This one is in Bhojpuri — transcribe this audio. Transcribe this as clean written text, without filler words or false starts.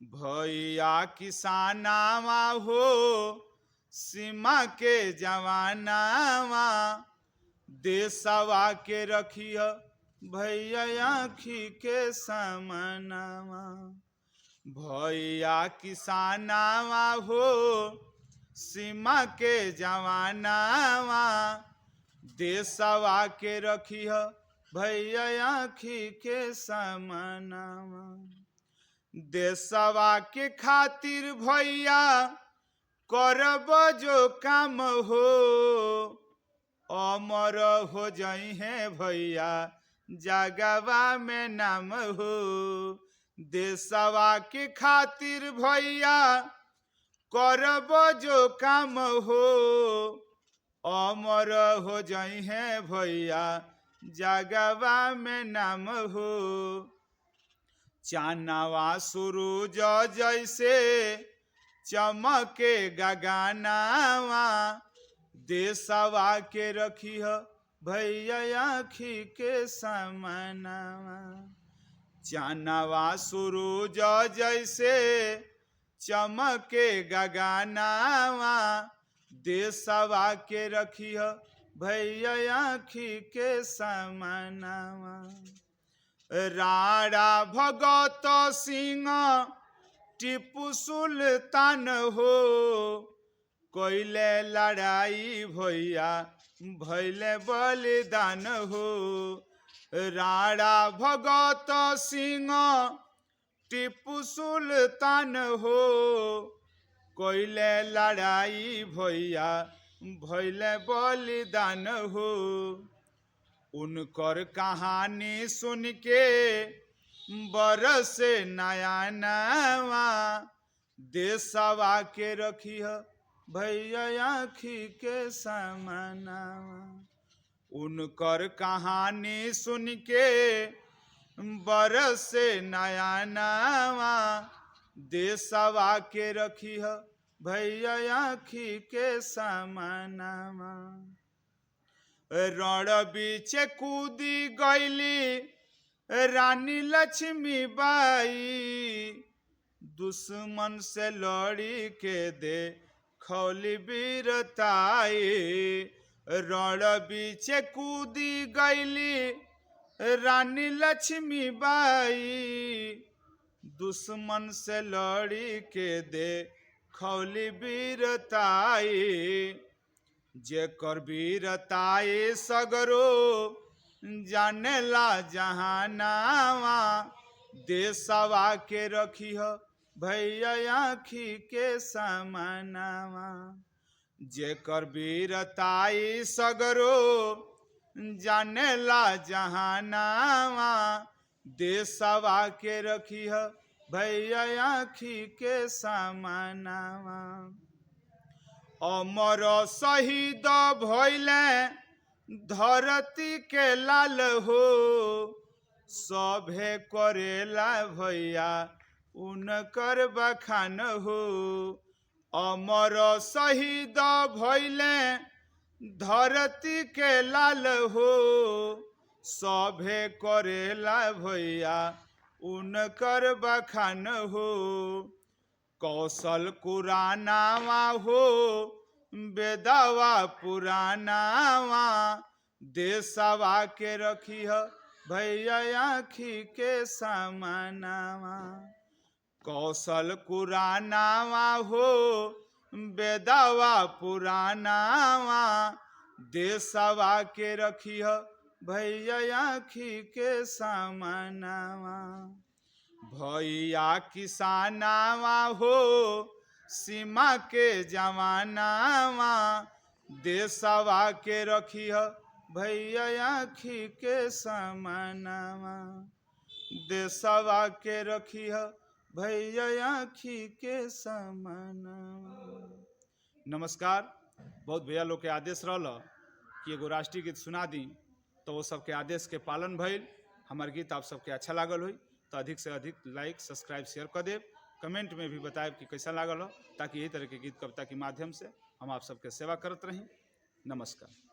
भैया किसानावा हो सीमा के जवानावा, देशवा के रखिय भैया आँखी के सामनावा। भैया किसानावा हो सीमा के जवानावा, देशवा के रखिय भैया आँखी के सामनावा। देशवा के खातिर भैया करब जो काम हो, अमर हो जाई है भैया जगवा में नाम हो। देशवा के खातिर भैया करब जो काम हो, अमर हो जाई है भैया जगवा में नाम हो। चानवा सूरज जैसे चमके गगनावा, देशवा के रखिय भैया आँखी के सामनावा। चानवा सूरज जैसे चमके गगनावा, देशवा के रखिय भैया आँखी के सामनावा। राणा भगत सिंह टीपू सुल्तान हो, कोइले लड़ाई भैया भैले बलिदान हो। राणा भगत सिंह टीपू सुल्तान हो, कोइले लड़ाई भैया भैले बलिदान हो। उनकर कहानी सुन के बरस नया नवा, देशवा के रखिय भैया आँखी के सामनावा। उनकर कहानी सुन के बरस नया नवा, देशवा के रखिय भैया आँखी के सामनावा। रण बीच कूदी गईली रानी लक्ष्मी बाई, दुश्मन से लड़ी के दे खौली वीरताई। रण बीच कूदी गईली रानी लक्ष्मी बाई, दुश्मन से लड़ी के दे खौली वीरताई। जेकर वीरताई सगरो जानेला जहानावा, देशवा के रखिय भैया आँखी के सामनावा। जेकर वीरताई सगरो जानेला जहानावा, देशवा के रखिय भैया आँखी के सामनावा। अमर शहीद भइले धरती के लाल हो, सभे करेला भैया उनकर बखान हो। अमर शहीद भइले धरती के लाल हो, सभे करेला भैया उनकर बखान हो। कौशल कुरानावा हो बेदावा पुरानावा, देशवा के रखिय भैया आँखी के सामनावा। कौशल कुरानावा हो बेदावा पुरानावा, देशवा के रखिय भैया आँखी के सामनावा। भैया किसानावा हो सीमा के जवानावा, देशवा के रखिय भैया आँखी के सामनावा। देशवा के रखिय भैया आँखी के सामनावा। नमस्कार। बहुत भैया लोग के आदेश रहल कि एगो राष्ट्रीय गीत सुना दी, तो वो सबके आदेश के पालन भइल। हमार गीत आप सबके अच्छा लागल हुई तो अधिक से अधिक लाइक सब्सक्राइब शेयर कर देव। कमेंट में भी बताएब कि कैसा लागल हो, ताकि यही तरह के गीत कविता के माध्यम से हम आप सबके सेवा करते रहें। नमस्कार।